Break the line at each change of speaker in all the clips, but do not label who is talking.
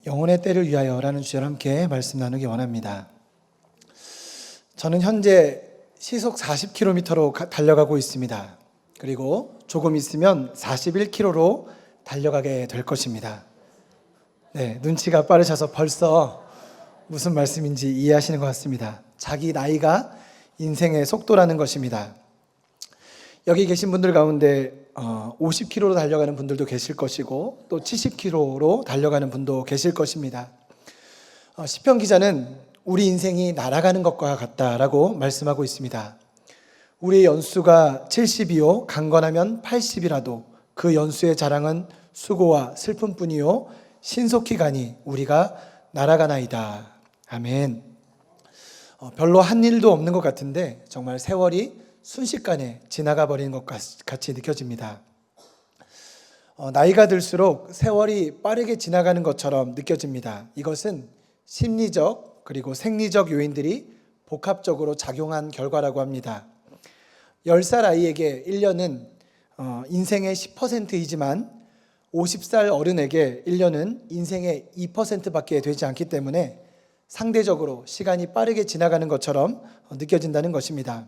영혼의 때를 위하여라는 주제로 함께 말씀 나누기 원합니다. 저는 현재 시속 40km로 달려가고 있습니다. 그리고 조금 있으면 41km로 달려가게 될 것입니다. 네, 눈치가 빠르셔서 벌써 무슨 말씀인지 이해하시는 것 같습니다. 자기 나이가 인생의 속도라는 것입니다. 여기 계신 분들 가운데 50km로 달려가는 분들도 계실 것이고 또 70km로 달려가는 분도 계실 것입니다. 시편 기자는 우리 인생이 날아가는 것과 같다라고 말씀하고 있습니다. 우리의 연수가 70이요 강건하면 80이라도 그 연수의 자랑은 수고와 슬픔뿐이요 신속히 가니 우리가 날아가나이다. 아멘. 별로 한 일도 없는 것 같은데 정말 세월이 순식간에 지나가 버리는 것 같이 느껴집니다. 나이가 들수록 세월이 빠르게 지나가는 것처럼 느껴집니다. 이것은 심리적 그리고 생리적 요인들이 복합적으로 작용한 결과라고 합니다. 10살 아이에게 1년은 인생의 10%이지만 50살 어른에게 1년은 인생의 2%밖에 되지 않기 때문에 상대적으로 시간이 빠르게 지나가는 것처럼 느껴진다는 것입니다.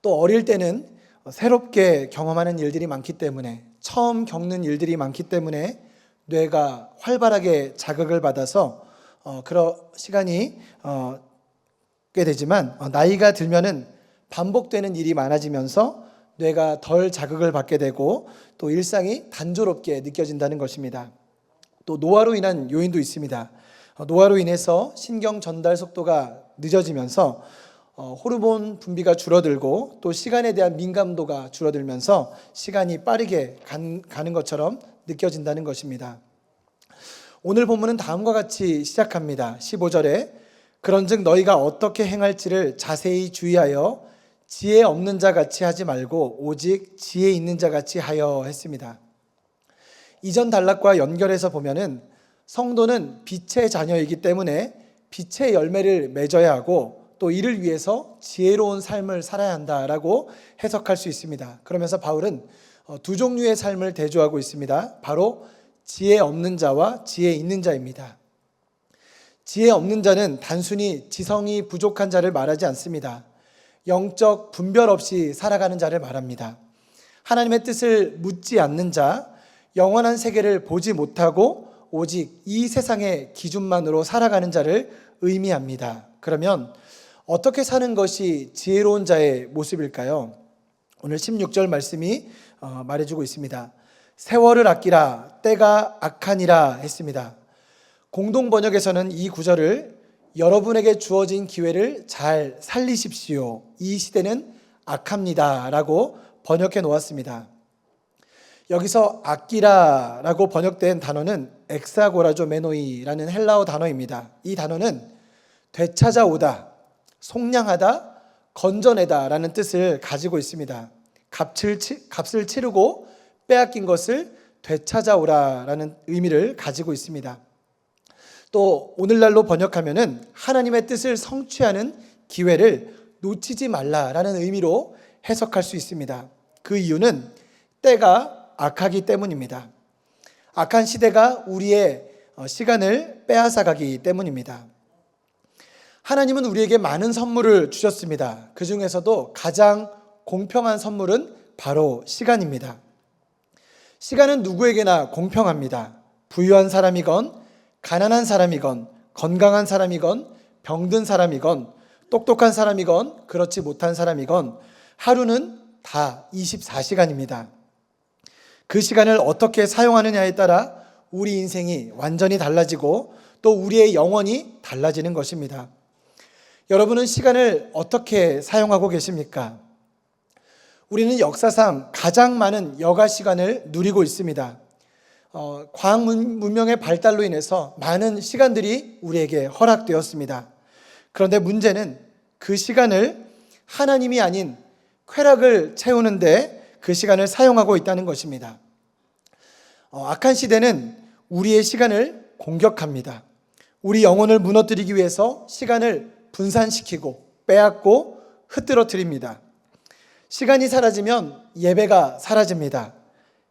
또 어릴 때는 새롭게 경험하는 일들이 많기 때문에 처음 겪는 일들이 많기 때문에 뇌가 활발하게 자극을 받아서 그런 시간이 꽤 되지만 나이가 들면은 반복되는 일이 많아지면서 뇌가 덜 자극을 받게 되고 또 일상이 단조롭게 느껴진다는 것입니다. 또 노화로 인한 요인도 있습니다. 노화로 인해서 신경 전달 속도가 늦어지면서 호르몬 분비가 줄어들고 또 시간에 대한 민감도가 줄어들면서 시간이 빠르게 가는 것처럼 느껴진다는 것입니다. 오늘 본문은 다음과 같이 시작합니다. 15절에 그런즉 너희가 어떻게 행할지를 자세히 주의하여 지혜 없는 자 같이 하지 말고 오직 지혜 있는 자 같이 하여 했습니다. 이전 단락과 연결해서 보면은 성도는 빛의 자녀이기 때문에 빛의 열매를 맺어야 하고 또 이를 위해서 지혜로운 삶을 살아야 한다라고 해석할 수 있습니다. 그러면서 바울은 두 종류의 삶을 대조하고 있습니다. 바로 지혜 없는 자와 지혜 있는 자입니다. 지혜 없는 자는 단순히 지성이 부족한 자를 말하지 않습니다. 영적 분별 없이 살아가는 자를 말합니다. 하나님의 뜻을 묻지 않는 자, 영원한 세계를 보지 못하고 오직 이 세상의 기준만으로 살아가는 자를 의미합니다. 그러면 어떻게 사는 것이 지혜로운 자의 모습일까요? 오늘 16절 말씀이 말해주고 있습니다. 세월을 아끼라 때가 악하니라 했습니다. 공동 번역에서는 이 구절을 여러분에게 주어진 기회를 잘 살리십시오. 이 시대는 악합니다 라고 번역해 놓았습니다. 여기서 아끼라라고 번역된 단어는 엑사고라조메노이라는 헬라어 단어입니다. 이 단어는 되찾아오다, 속량하다, 건져내다 라는 뜻을 가지고 있습니다. 값을 치르고 빼앗긴 것을 되찾아오라 라는 의미를 가지고 있습니다. 또 오늘날로 번역하면은 하나님의 뜻을 성취하는 기회를 놓치지 말라라는 의미로 해석할 수 있습니다. 그 이유는 때가 악하기 때문입니다. 악한 시대가 우리의 시간을 빼앗아가기 때문입니다. 하나님은 우리에게 많은 선물을 주셨습니다. 그 중에서도 가장 공평한 선물은 바로 시간입니다. 시간은 누구에게나 공평합니다. 부유한 사람이건 가난한 사람이건 건강한 사람이건 병든 사람이건 똑똑한 사람이건 그렇지 못한 사람이건 하루는 다 24시간입니다. 그 시간을 어떻게 사용하느냐에 따라 우리 인생이 완전히 달라지고 또 우리의 영혼이 달라지는 것입니다. 여러분은 시간을 어떻게 사용하고 계십니까? 우리는 역사상 가장 많은 여가 시간을 누리고 있습니다. 과학 문명의 발달로 인해서 많은 시간들이 우리에게 허락되었습니다. 그런데 문제는 그 시간을 하나님이 아닌 쾌락을 채우는데 그 시간을 사용하고 있다는 것입니다. 악한 시대는 우리의 시간을 공격합니다. 우리 영혼을 무너뜨리기 위해서 시간을 분산시키고 빼앗고 흩뜨러뜨립니다. 시간이 사라지면 예배가 사라집니다.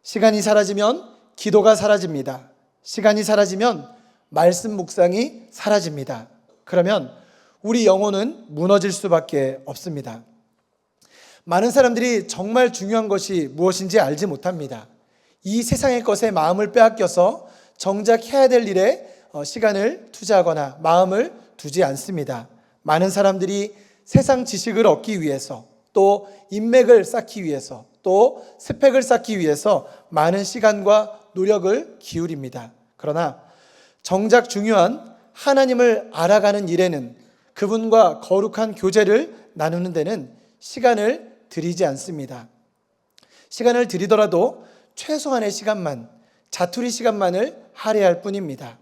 시간이 사라지면 기도가 사라집니다. 시간이 사라지면 말씀 묵상이 사라집니다. 그러면 우리 영혼은 무너질 수밖에 없습니다. 많은 사람들이 정말 중요한 것이 무엇인지 알지 못합니다. 이 세상의 것에 마음을 빼앗겨서 정작 해야 될 일에 시간을 투자하거나 마음을 두지 않습니다. 많은 사람들이 세상 지식을 얻기 위해서, 또 인맥을 쌓기 위해서, 또 스펙을 쌓기 위해서 많은 시간과 노력을 기울입니다. 그러나 정작 중요한 하나님을 알아가는 일에는, 그분과 거룩한 교제를 나누는 데는 시간을 들이지 않습니다. 시간을 들이더라도 최소한의 시간만, 자투리 시간만을 할애할 뿐입니다.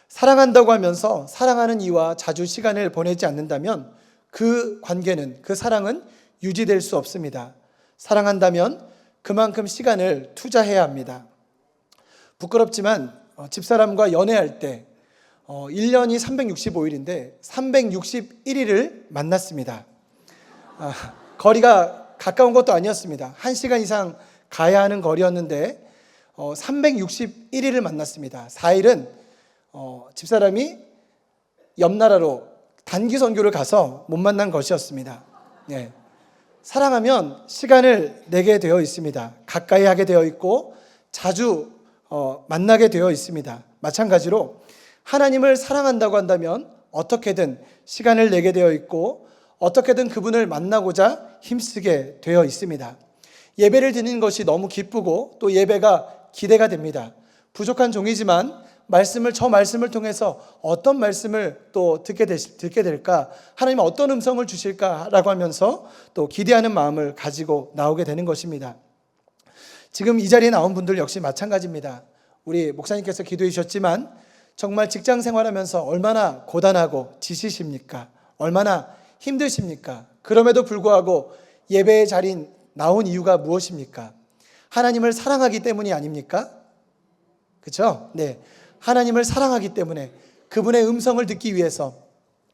사랑한다고 하면서 사랑하는 이와 자주 시간을 보내지 않는다면 그 관계는, 그 사랑은 유지될 수 없습니다. 사랑한다면 그만큼 시간을 투자해야 합니다. 부끄럽지만 집사람과 연애할 때 1년이 365일인데 361일을 만났습니다. 거리가 가까운 것도 아니었습니다. 1시간 이상 가야 하는 거리였는데 361일을 만났습니다. 4일은 집사람이 옆 나라로 단기 선교를 가서 못 만난 것이었습니다. 네. 사랑하면 시간을 내게 되어 있습니다. 가까이 하게 되어 있고 자주 만나게 되어 있습니다. 마찬가지로 하나님을 사랑한다고 한다면 어떻게든 시간을 내게 되어 있고 어떻게든 그분을 만나고자 힘쓰게 되어 있습니다. 예배를 드리는 것이 너무 기쁘고 또 예배가 기대가 됩니다. 부족한 종이지만 저 말씀을 통해서 어떤 말씀을 또 듣게 될까, 하나님 어떤 음성을 주실까라고 하면서 또 기대하는 마음을 가지고 나오게 되는 것입니다. 지금 이 자리에 나온 분들 역시 마찬가지입니다. 우리 목사님께서 기도해 주셨지만 정말 직장 생활하면서 얼마나 고단하고 지치십니까? 얼마나 힘드십니까? 그럼에도 불구하고 예배의 자리에 나온 이유가 무엇입니까? 하나님을 사랑하기 때문이 아닙니까? 그렇죠? 네. 하나님을 사랑하기 때문에, 그분의 음성을 듣기 위해서,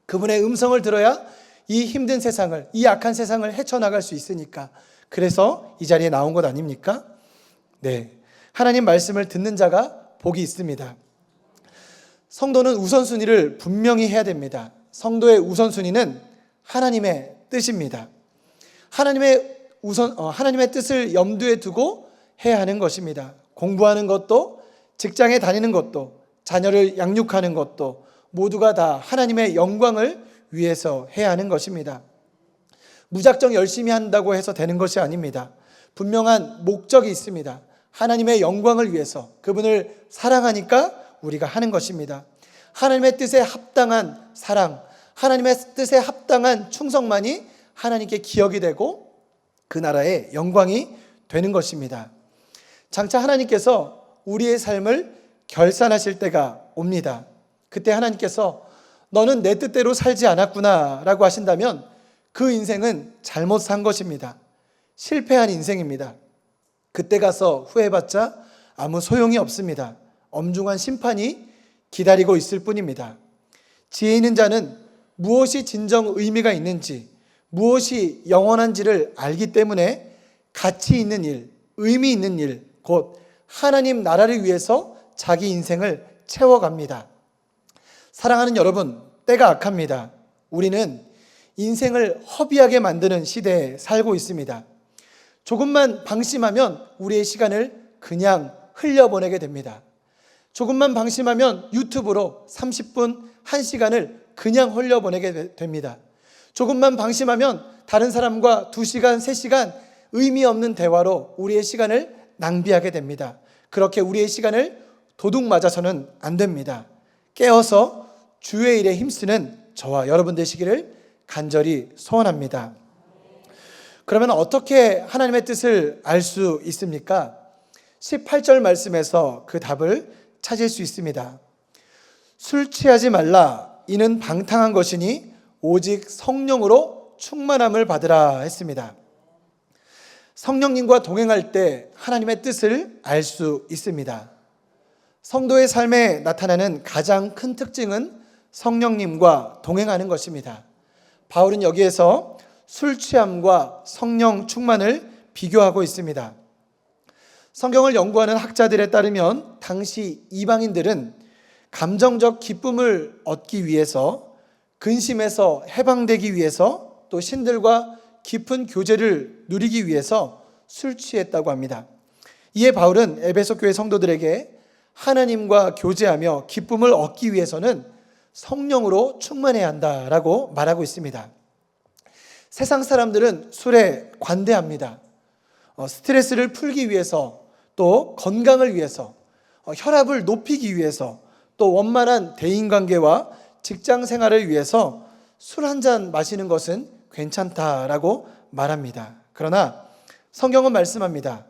그분의 음성을 들어야 이 힘든 세상을, 이 악한 세상을 헤쳐나갈 수 있으니까, 그래서 이 자리에 나온 것 아닙니까? 네. 하나님 말씀을 듣는 자가 복이 있습니다. 성도는 우선순위를 분명히 해야 됩니다. 성도의 우선순위는 하나님의 뜻입니다. 하나님의 뜻을 염두에 두고 해야 하는 것입니다. 공부하는 것도, 직장에 다니는 것도, 자녀를 양육하는 것도 모두가 다 하나님의 영광을 위해서 해야 하는 것입니다. 무작정 열심히 한다고 해서 되는 것이 아닙니다. 분명한 목적이 있습니다. 하나님의 영광을 위해서, 그분을 사랑하니까 우리가 하는 것입니다. 하나님의 뜻에 합당한 사랑, 하나님의 뜻에 합당한 충성만이 하나님께 기억이 되고 그 나라의 영광이 되는 것입니다. 장차 하나님께서 우리의 삶을 결산하실 때가 옵니다. 그때 하나님께서 너는 내 뜻대로 살지 않았구나 라고 하신다면 그 인생은 잘못 산 것입니다. 실패한 인생입니다. 그때 가서 후회해봤자 아무 소용이 없습니다. 엄중한 심판이 기다리고 있을 뿐입니다. 지혜 있는 자는 무엇이 진정 의미가 있는지, 무엇이 영원한지를 알기 때문에 가치 있는 일, 의미 있는 일, 곧 하나님 나라를 위해서 자기 인생을 채워갑니다. 사랑하는 여러분, 때가 악합니다. 우리는 인생을 허비하게 만드는 시대에 살고 있습니다. 조금만 방심하면 우리의 시간을 그냥 흘려보내게 됩니다. 조금만 방심하면 유튜브로 30분, 1시간을 그냥 흘려보내게 됩니다. 조금만 방심하면 다른 사람과 2시간, 3시간 의미 없는 대화로 우리의 시간을 낭비하게 됩니다. 그렇게 우리의 시간을 도둑 맞아서는 안 됩니다. 깨어서 주의 일에 힘쓰는 저와 여러분 되시기를 간절히 소원합니다. 그러면 어떻게 하나님의 뜻을 알 수 있습니까? 18절 말씀에서 그 답을 찾을 수 있습니다. 술 취하지 말라, 이는 방탕한 것이니 오직 성령으로 충만함을 받으라 했습니다. 성령님과 동행할 때 하나님의 뜻을 알 수 있습니다. 성도의 삶에 나타나는 가장 큰 특징은 성령님과 동행하는 것입니다. 바울은 여기에서 술 취함과 성령 충만을 비교하고 있습니다. 성경을 연구하는 학자들에 따르면 당시 이방인들은 감정적 기쁨을 얻기 위해서, 근심에서 해방되기 위해서, 또 신들과 깊은 교제를 누리기 위해서 술 취했다고 합니다. 이에 바울은 에베소 교회 성도들에게 하나님과 교제하며 기쁨을 얻기 위해서는 성령으로 충만해야 한다라고 말하고 있습니다. 세상 사람들은 술에 관대합니다. 스트레스를 풀기 위해서, 또 건강을 위해서, 혈압을 높이기 위해서, 또 원만한 대인관계와 직장 생활을 위해서 술 한 잔 마시는 것은 괜찮다라고 말합니다. 그러나 성경은 말씀합니다.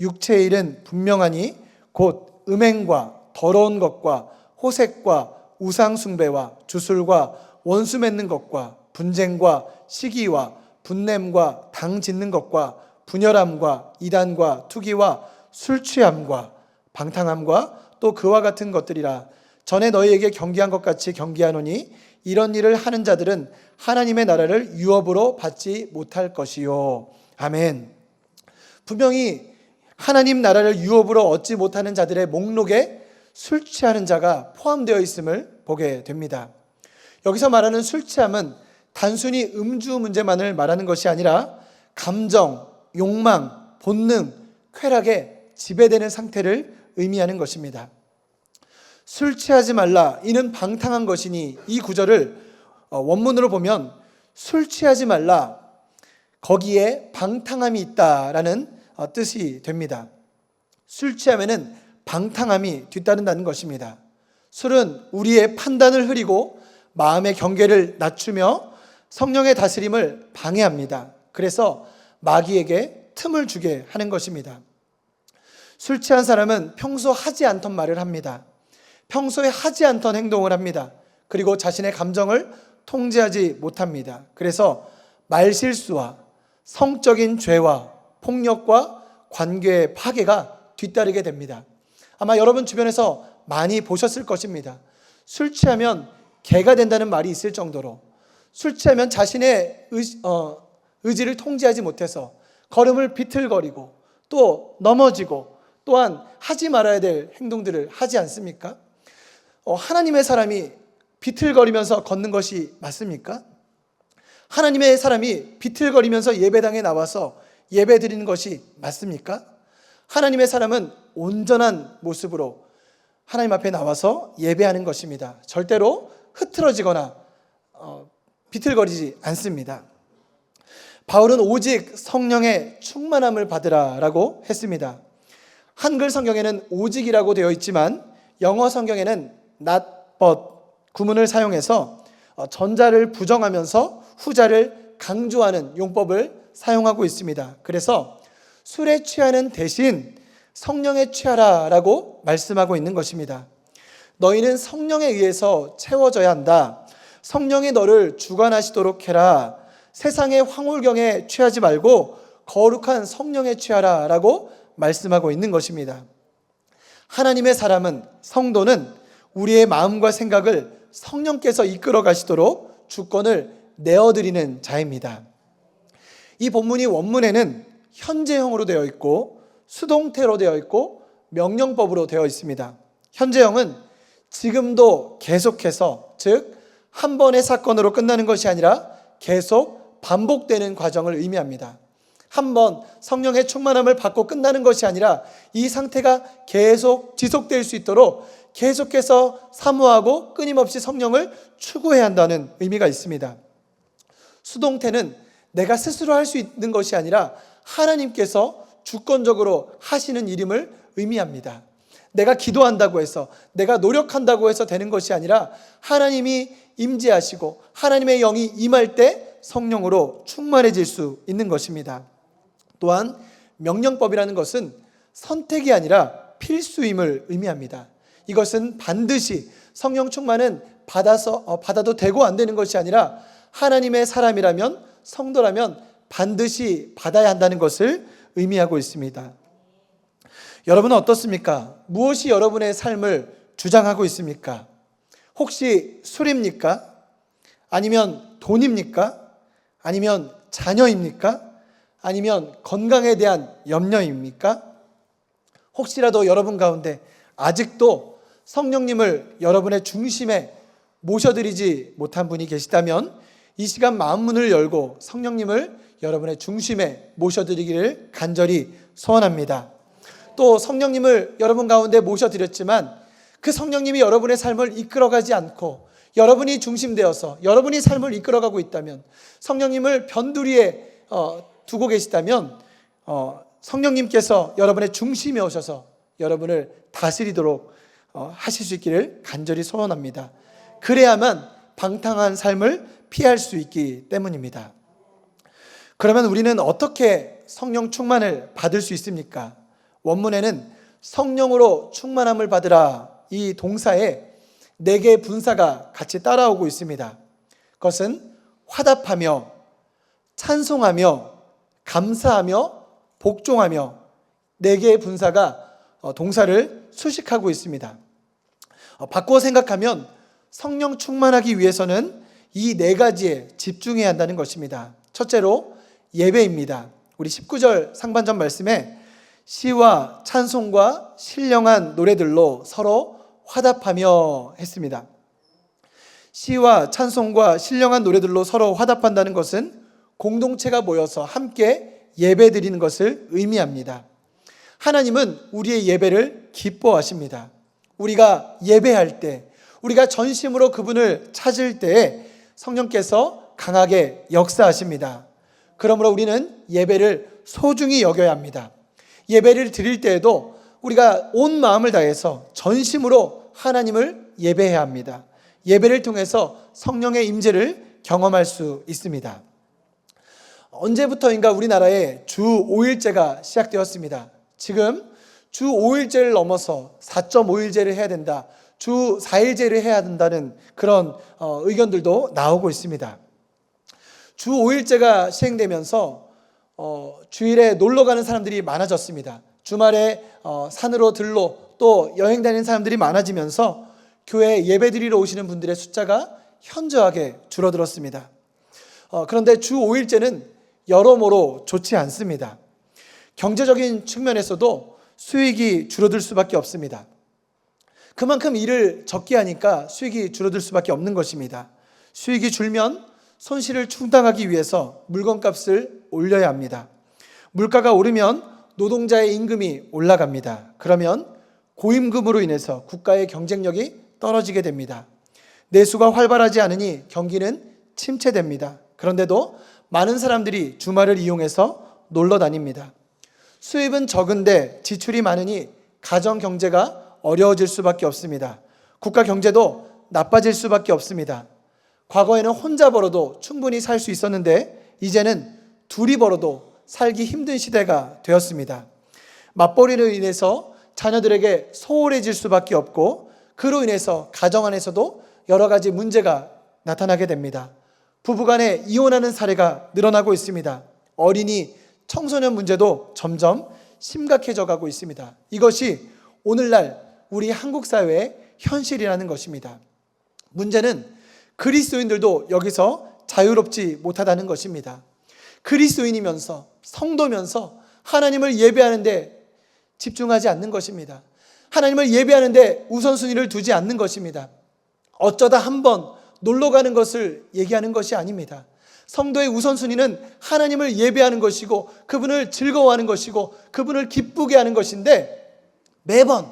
육체의 일은 분명하니 곧 음행과 더러운 것과 호색과 우상숭배와 주술과 원수 맺는 것과 분쟁과 시기와 분냄과 당 짓는 것과 분열함과 이단과 투기와 술 취함과 방탕함과 또 그와 같은 것들이라. 전에 너희에게 경계한 것 같이 경계하노니 이런 일을 하는 자들은 하나님의 나라를 유업으로 받지 못할 것이요. 아멘. 분명히 하나님 나라를 유업으로 얻지 못하는 자들의 목록에 술 취하는 자가 포함되어 있음을 보게 됩니다. 여기서 말하는 술 취함은 단순히 음주 문제만을 말하는 것이 아니라 감정, 욕망, 본능, 쾌락에 지배되는 상태를 의미하는 것입니다. 술 취하지 말라, 이는 방탕한 것이니, 이 구절을 원문으로 보면 술 취하지 말라, 거기에 방탕함이 있다라는 뜻이 됩니다. 술 취하면은 방탕함이 뒤따른다는 것입니다. 술은 우리의 판단을 흐리고 마음의 경계를 낮추며 성령의 다스림을 방해합니다. 그래서 마귀에게 틈을 주게 하는 것입니다. 술 취한 사람은 평소 하지 않던 말을 합니다. 평소에 하지 않던 행동을 합니다. 그리고 자신의 감정을 통제하지 못합니다. 그래서 말실수와 성적인 죄와 폭력과 관계의 파괴가 뒤따르게 됩니다. 아마 여러분 주변에서 많이 보셨을 것입니다. 술 취하면 개가 된다는 말이 있을 정도로, 술 취하면 자신의 의지를 통제하지 못해서 걸음을 비틀거리고 또 넘어지고, 또한 하지 말아야 될 행동들을 하지 않습니까? 하나님의 사람이 비틀거리면서 걷는 것이 맞습니까? 하나님의 사람이 비틀거리면서 예배당에 나와서 예배 드리는 것이 맞습니까? 하나님의 사람은 온전한 모습으로 하나님 앞에 나와서 예배하는 것입니다. 절대로 흐트러지거나 비틀거리지 않습니다. 바울은 오직 성령의 충만함을 받으라라고 했습니다. 한글 성경에는 오직이라고 되어 있지만 영어 성경에는 not but 구문을 사용해서 전자를 부정하면서 후자를 강조하는 용법을 사용하고 있습니다. 그래서 술에 취하는 대신 성령에 취하라라고 말씀하고 있는 것입니다. 너희는 성령에 의해서 채워져야 한다. 성령이 너를 주관하시도록 해라. 세상의 황홀경에 취하지 말고 거룩한 성령에 취하라라고 말씀하고 있는 것입니다. 하나님의 사람은, 성도는 우리의 마음과 생각을 성령께서 이끌어 가시도록 주권을 내어드리는 자입니다. 이 본문이 원문에는 현재형으로 되어 있고 수동태로 되어 있고 명령법으로 되어 있습니다. 현재형은 지금도 계속해서, 즉 한 번의 사건으로 끝나는 것이 아니라 계속 반복되는 과정을 의미합니다. 한 번 성령의 충만함을 받고 끝나는 것이 아니라 이 상태가 계속 지속될 수 있도록 계속해서 사모하고 끊임없이 성령을 추구해야 한다는 의미가 있습니다. 수동태는 내가 스스로 할 수 있는 것이 아니라 하나님께서 주권적으로 하시는 일임을 의미합니다. 내가 기도한다고 해서, 내가 노력한다고 해서 되는 것이 아니라 하나님이 임재하시고 하나님의 영이 임할 때 성령으로 충만해질 수 있는 것입니다. 또한 명령법이라는 것은 선택이 아니라 필수임을 의미합니다. 이것은 반드시 성령 충만은 받아도 되고 안 되는 것이 아니라 하나님의 사람이라면, 성도라면 반드시 받아야 한다는 것을 의미하고 있습니다. 여러분은 어떻습니까? 무엇이 여러분의 삶을 주장하고 있습니까? 혹시 술입니까? 아니면 돈입니까? 아니면 자녀입니까? 아니면 건강에 대한 염려입니까? 혹시라도 여러분 가운데 아직도 성령님을 여러분의 중심에 모셔드리지 못한 분이 계시다면 이 시간 마음문을 열고 성령님을 여러분의 중심에 모셔드리기를 간절히 소원합니다. 또 성령님을 여러분 가운데 모셔드렸지만 그 성령님이 여러분의 삶을 이끌어가지 않고 여러분이 중심되어서 여러분이 삶을 이끌어가고 있다면, 성령님을 변두리에 두고 계시다면 성령님께서 여러분의 중심에 오셔서 여러분을 다스리도록 하실 수 있기를 간절히 소원합니다. 그래야만 방탕한 삶을 피할 수 있기 때문입니다. 그러면 우리는 어떻게 성령 충만을 받을 수 있습니까? 원문에는 성령으로 충만함을 받으라, 이 동사에 4개의 분사가 같이 따라오고 있습니다. 그것은 화답하며, 찬송하며, 감사하며, 복종하며 4개의 분사가 동사를 수식하고 있습니다. 바꾸어 생각하면 성령 충만하기 위해서는 이 4가지에 집중해야 한다는 것입니다. 첫째로 예배입니다. 우리 19절 상반절 말씀에 시와 찬송과 신령한 노래들로 서로 화답하며 했습니다. 시와 찬송과 신령한 노래들로 서로 화답한다는 것은 공동체가 모여서 함께 예배드리는 것을 의미합니다. 하나님은 우리의 예배를 기뻐하십니다. 우리가 예배할 때, 우리가 전심으로 그분을 찾을 때에 성령께서 강하게 역사하십니다. 그러므로 우리는 예배를 소중히 여겨야 합니다. 예배를 드릴 때에도 우리가 온 마음을 다해서 전심으로 하나님을 예배해야 합니다. 예배를 통해서 성령의 임재를 경험할 수 있습니다. 언제부터인가 우리나라에 주 5일제가 시작되었습니다. 지금 주 5일제를 넘어서 4.5일제를 해야 된다, 주 4일제를 해야 된다는 그런 의견들도 나오고 있습니다. 주 5일제가 시행되면서 주일에 놀러 가는 사람들이 많아졌습니다. 주말에 산으로 들로 또 여행 다니는 사람들이 많아지면서 교회에 예배드리러 오시는 분들의 숫자가 현저하게 줄어들었습니다. 그런데 주 5일제는 여러모로 좋지 않습니다. 경제적인 측면에서도 수익이 줄어들 수밖에 없습니다. 그만큼 일을 적게 하니까 수익이 줄어들 수밖에 없는 것입니다. 수익이 줄면 손실을 충당하기 위해서 물건값을 올려야 합니다. 물가가 오르면 노동자의 임금이 올라갑니다. 그러면 고임금으로 인해서 국가의 경쟁력이 떨어지게 됩니다. 내수가 활발하지 않으니 경기는 침체됩니다. 그런데도 많은 사람들이 주말을 이용해서 놀러 다닙니다. 수입은 적은데 지출이 많으니 가정 경제가 어려워질 수밖에 없습니다. 국가 경제도 나빠질 수밖에 없습니다. 과거에는 혼자 벌어도 충분히 살 수 있었는데 이제는 둘이 벌어도 살기 힘든 시대가 되었습니다. 맞벌이로 인해서 자녀들에게 소홀해질 수밖에 없고, 그로 인해서 가정 안에서도 여러 가지 문제가 나타나게 됩니다. 부부간에 이혼하는 사례가 늘어나고 있습니다. 어린이, 청소년 문제도 점점 심각해져 가고 있습니다. 이것이 오늘날 우리 한국 사회의 현실이라는 것입니다. 문제는 그리스도인들도 여기서 자유롭지 못하다는 것입니다. 그리스도인이면서 성도면서 하나님을 예배하는데 집중하지 않는 것입니다. 하나님을 예배하는데 우선순위를 두지 않는 것입니다. 어쩌다 한번 놀러 가는 것을 얘기하는 것이 아닙니다. 성도의 우선순위는 하나님을 예배하는 것이고 그분을 즐거워하는 것이고 그분을 기쁘게 하는 것인데 매번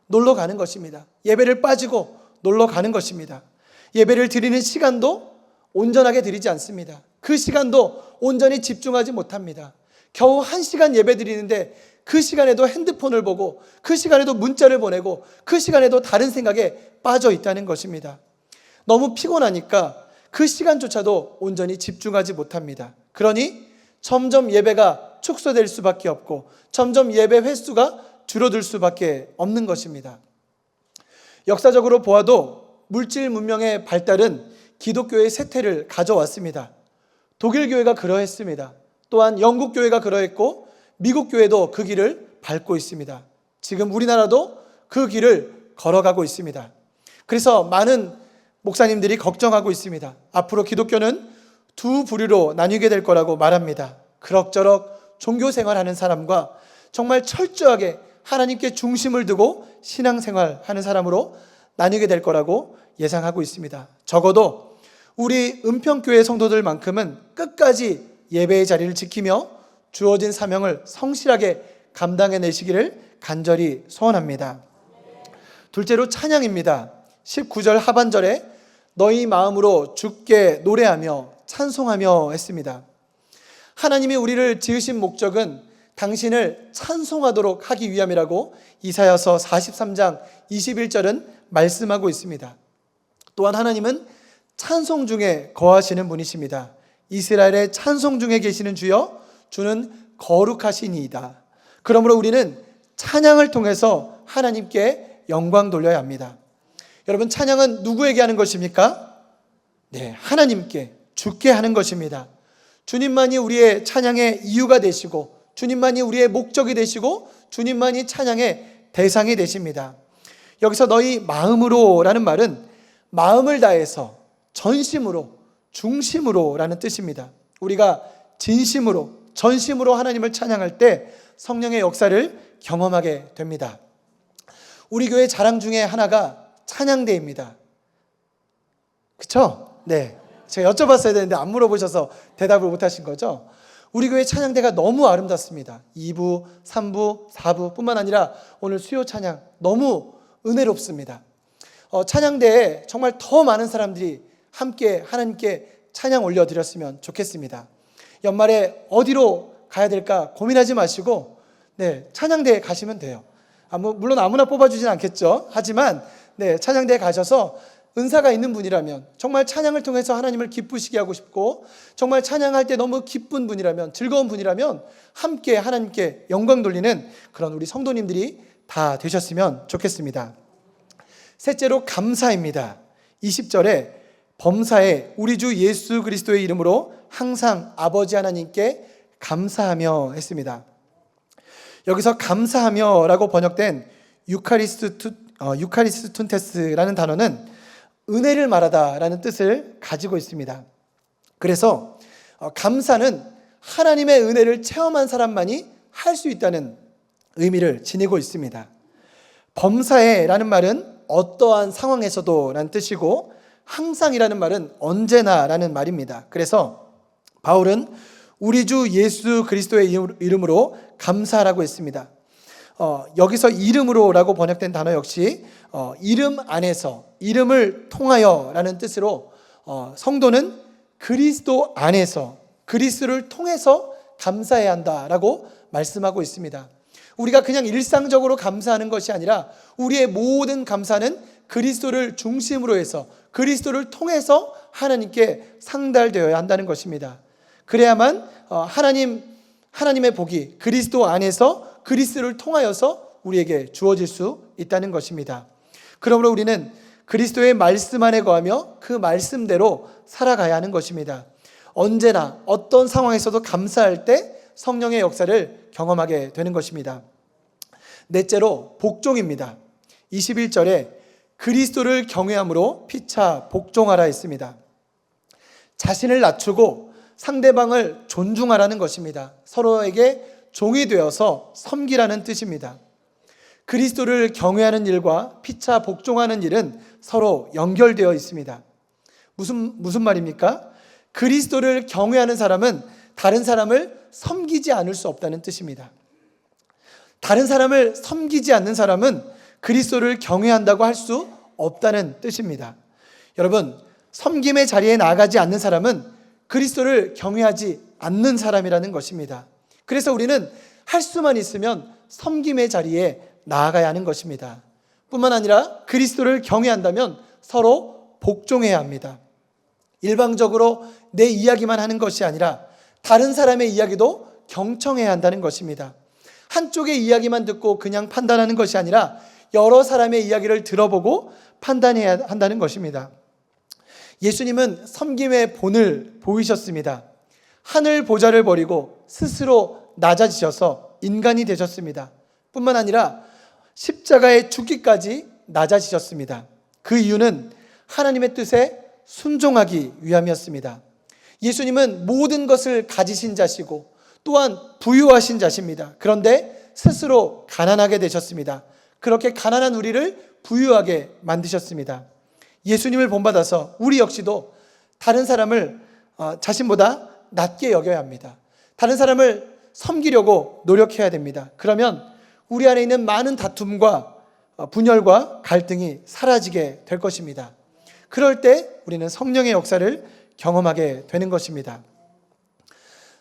놀러 가는 것입니다. 예배를 빠지고 놀러 가는 것입니다. 예배를 드리는 시간도 온전하게 드리지 않습니다. 그 시간도 온전히 집중하지 못합니다. 겨우 1시간 예배 드리는데 그 시간에도 핸드폰을 보고 그 시간에도 문자를 보내고 그 시간에도 다른 생각에 빠져 있다는 것입니다. 너무 피곤하니까 그 시간조차도 온전히 집중하지 못합니다. 그러니 점점 예배가 축소될 수밖에 없고 점점 예배 횟수가 줄어들 수밖에 없는 것입니다. 역사적으로 보아도 물질 문명의 발달은 기독교의 쇠퇴를 가져왔습니다. 독일 교회가 그러했습니다. 또한 영국 교회가 그러했고 미국 교회도 그 길을 밟고 있습니다. 지금 우리나라도 그 길을 걸어가고 있습니다. 그래서 많은 목사님들이 걱정하고 있습니다. 앞으로 기독교는 두 부류로 나뉘게 될 거라고 말합니다. 그럭저럭 종교 생활하는 사람과 정말 철저하게 하나님께 중심을 두고 신앙생활하는 사람으로 나뉘게 될 거라고 예상하고 있습니다. 적어도 우리 은평교회 성도들만큼은 끝까지 예배의 자리를 지키며 주어진 사명을 성실하게 감당해내시기를 간절히 소원합니다. 둘째로 찬양입니다. 19절 하반절에 너희 마음으로 주께 노래하며 찬송하며 했습니다. 하나님이 우리를 지으신 목적은 당신을 찬송하도록 하기 위함이라고 이사야서 43장 21절은 말씀하고 있습니다. 또한 하나님은 찬송 중에 거하시는 분이십니다. 이스라엘의 찬송 중에 계시는 주여, 주는 거룩하시니이다. 그러므로 우리는 찬양을 통해서 하나님께 영광 돌려야 합니다. 여러분, 찬양은 누구에게 하는 것입니까? 네, 하나님께, 주께 하는 것입니다. 주님만이 우리의 찬양의 이유가 되시고, 주님만이 우리의 목적이 되시고, 주님만이 찬양의 대상이 되십니다. 여기서 너희 마음으로 라는 말은 마음을 다해서, 전심으로, 중심으로 라는 뜻입니다. 우리가 진심으로, 전심으로 하나님을 찬양할 때 성령의 역사를 경험하게 됩니다. 우리 교회 자랑 중에 하나가 찬양대입니다. 그쵸? 네. 제가 여쭤봤어야 되는데 안 물어보셔서 대답을 못 하신 거죠? 우리 교회 찬양대가 너무 아름답습니다. 2부, 3부, 4부 뿐만 아니라 오늘 수요 찬양 너무 은혜롭습니다. 찬양대에 정말 더 많은 사람들이 함께 하나님께 찬양 올려드렸으면 좋겠습니다. 연말에 어디로 가야 될까 고민하지 마시고 찬양대에 가시면 돼요. 물론 아무나 뽑아주진 않겠죠. 하지만 찬양대에 가셔서 은사가 있는 분이라면, 정말 찬양을 통해서 하나님을 기쁘시게 하고 싶고, 정말 찬양할 때 너무 기쁜 분이라면, 즐거운 분이라면 함께 하나님께 영광 돌리는 그런 우리 성도님들이 다 되셨으면 좋겠습니다. 셋째로 감사입니다. 20절에 범사에 우리 주 예수 그리스도의 이름으로 항상 아버지 하나님께 감사하며 했습니다. 여기서 감사하며 라고 번역된 유카리스툰테스라는 단어는 은혜를 말하다 라는 뜻을 가지고 있습니다. 그래서 감사는 하나님의 은혜를 체험한 사람만이 할 수 있다는 의미를 지니고 있습니다. 범사에 라는 말은 어떠한 상황에서도 라는 뜻이고, 항상이라는 말은 언제나 라는 말입니다. 그래서 바울은 우리 주 예수 그리스도의 이름으로 감사라고 했습니다. 여기서 이름으로 라고 번역된 단어 역시 이름 안에서, 이름을 통하여 라는 뜻으로 성도는 그리스도 안에서, 그리스도를 통해서 감사해야 한다라고 말씀하고 있습니다. 우리가 그냥 일상적으로 감사하는 것이 아니라 우리의 모든 감사는 그리스도를 중심으로 해서, 그리스도를 통해서 하나님께 상달되어야 한다는 것입니다. 그래야만 하나님의 복이 그리스도 안에서 그리스도를 통하여서 우리에게 주어질 수 있다는 것입니다. 그러므로 우리는 그리스도의 말씀 안에 거하며 그 말씀대로 살아가야 하는 것입니다. 언제나 어떤 상황에서도 감사할 때 성령의 역사를 경험하게 되는 것입니다. 넷째로 복종입니다. 21절에 그리스도를 경외함으로 피차 복종하라 했습니다. 자신을 낮추고 상대방을 존중하라는 것입니다. 서로에게 종이 되어서 섬기라는 뜻입니다. 그리스도를 경외하는 일과 피차 복종하는 일은 서로 연결되어 있습니다. 무슨 말입니까? 그리스도를 경외하는 사람은 다른 사람을 섬기지 않을 수 없다는 뜻입니다. 다른 사람을 섬기지 않는 사람은 그리스도를 경외한다고 할 수 없다는 뜻입니다. 여러분, 섬김의 자리에 나아가지 않는 사람은 그리스도를 경외하지 않는 사람이라는 것입니다. 그래서 우리는 할 수만 있으면 섬김의 자리에 나아가야 하는 것입니다. 뿐만 아니라 그리스도를 경외한다면 서로 복종해야 합니다. 일방적으로 내 이야기만 하는 것이 아니라 다른 사람의 이야기도 경청해야 한다는 것입니다. 한쪽의 이야기만 듣고 그냥 판단하는 것이 아니라 여러 사람의 이야기를 들어보고 판단해야 한다는 것입니다. 예수님은 섬김의 본을 보이셨습니다. 하늘 보좌를 버리고 스스로 낮아지셔서 인간이 되셨습니다. 뿐만 아니라 십자가에 죽기까지 낮아지셨습니다. 그 이유는 하나님의 뜻에 순종하기 위함이었습니다. 예수님은 모든 것을 가지신 자시고 또한 부유하신 자십니다. 그런데 스스로 가난하게 되셨습니다. 그렇게 가난한 우리를 부유하게 만드셨습니다. 예수님을 본받아서 우리 역시도 다른 사람을 자신보다 낮게 여겨야 합니다. 다른 사람을 섬기려고 노력해야 됩니다. 그러면 우리 안에 있는 많은 다툼과 분열과 갈등이 사라지게 될 것입니다. 그럴 때 우리는 성령의 역사를 경험하게 되는 것입니다.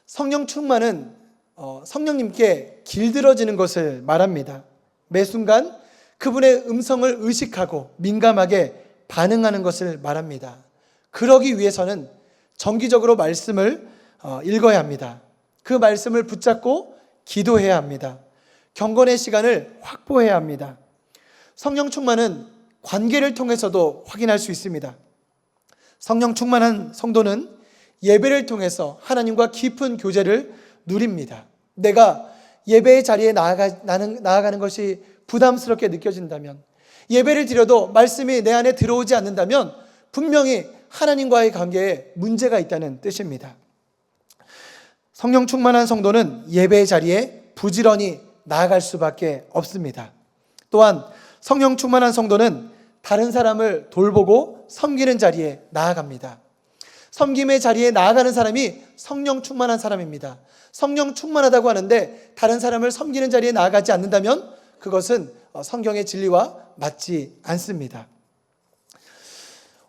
성령 충만은 성령님께 길들어지는 것을 말합니다. 매 순간 그분의 음성을 의식하고 민감하게 반응하는 것을 말합니다. 그러기 위해서는 정기적으로 말씀을 읽어야 합니다. 그 말씀을 붙잡고 기도해야 합니다. 경건의 시간을 확보해야 합니다. 성령 충만은 관계를 통해서도 확인할 수 있습니다. 성령 충만한 성도는 예배를 통해서 하나님과 깊은 교제를 누립니다. 내가 예배의 자리에 나아가는 것이 부담스럽게 느껴진다면, 예배를 드려도 말씀이 내 안에 들어오지 않는다면 분명히 하나님과의 관계에 문제가 있다는 뜻입니다. 성령 충만한 성도는 예배의 자리에 부지런히 나아갈 수밖에 없습니다. 또한 성령 충만한 성도는 다른 사람을 돌보고 섬기는 자리에 나아갑니다. 섬김의 자리에 나아가는 사람이 성령 충만한 사람입니다. 성령 충만하다고 하는데 다른 사람을 섬기는 자리에 나아가지 않는다면 그것은 성경의 진리와 맞지 않습니다.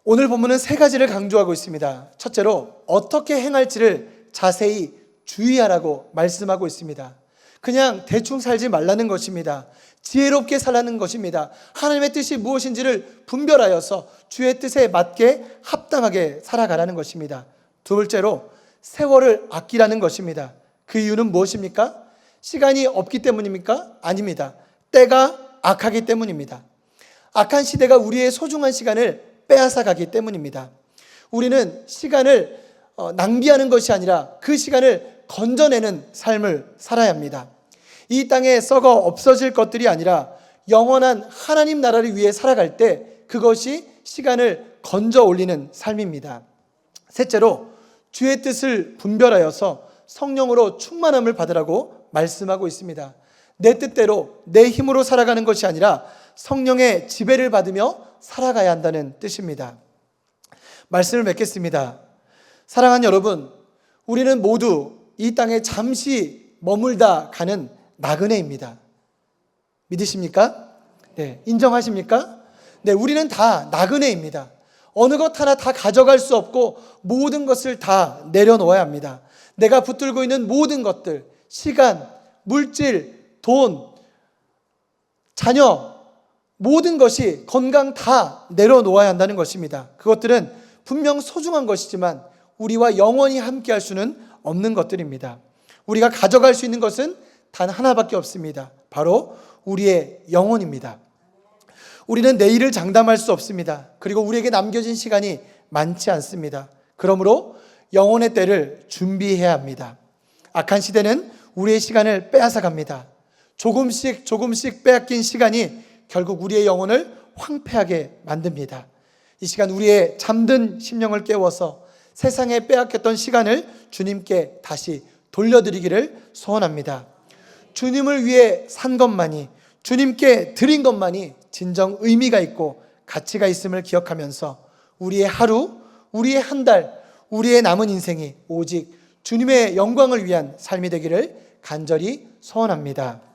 오늘 본문은 세 가지를 강조하고 있습니다. 첫째로 어떻게 행할지를 자세히 주의하라고 말씀하고 있습니다. 그냥 대충 살지 말라는 것입니다. 지혜롭게 살라는 것입니다. 하나님의 뜻이 무엇인지를 분별하여서 주의 뜻에 맞게 합당하게 살아가라는 것입니다. 두 번째로 세월을 아끼라는 것입니다. 그 이유는 무엇입니까? 시간이 없기 때문입니까? 아닙니다. 때가 악하기 때문입니다. 악한 시대가 우리의 소중한 시간을 빼앗아 가기 때문입니다. 우리는 시간을 낭비하는 것이 아니라 그 시간을 건져내는 삶을 살아야 합니다. 이 땅에 썩어 없어질 것들이 아니라 영원한 하나님 나라를 위해 살아갈 때 그것이 시간을 건져 올리는 삶입니다. 셋째로 주의 뜻을 분별하여서 성령으로 충만함을 받으라고 말씀하고 있습니다. 내 뜻대로 내 힘으로 살아가는 것이 아니라 성령의 지배를 받으며 살아가야 한다는 뜻입니다. 말씀을 맺겠습니다. 사랑하는 여러분, 우리는 모두 이 땅에 잠시 머물다 가는 나그네입니다. 믿으십니까? 네, 인정하십니까? 네, 우리는 다 나그네입니다. 어느 것 하나 다 가져갈 수 없고 모든 것을 다 내려놓아야 합니다. 내가 붙들고 있는 모든 것들, 시간, 물질, 돈, 자녀, 모든 것이, 건강 다 내려놓아야 한다는 것입니다. 그것들은 분명 소중한 것이지만 우리와 영원히 함께 할 수는 없는 것들입니다. 우리가 가져갈 수 있는 것은 단 하나밖에 없습니다. 바로 우리의 영혼입니다. 우리는 내일을 장담할 수 없습니다. 그리고 우리에게 남겨진 시간이 많지 않습니다. 그러므로 영혼의 때를 준비해야 합니다. 악한 시대는 우리의 시간을 빼앗아 갑니다. 조금씩 빼앗긴 시간이 결국 우리의 영혼을 황폐하게 만듭니다. 이 시간 우리의 잠든 심령을 깨워서 세상에 빼앗겼던 시간을 주님께 다시 돌려드리기를 소원합니다. 주님을 위해 산 것만이, 주님께 드린 것만이 진정 의미가 있고 가치가 있음을 기억하면서 우리의 하루, 우리의 한 달, 우리의 남은 인생이 오직 주님의 영광을 위한 삶이 되기를 간절히 소원합니다.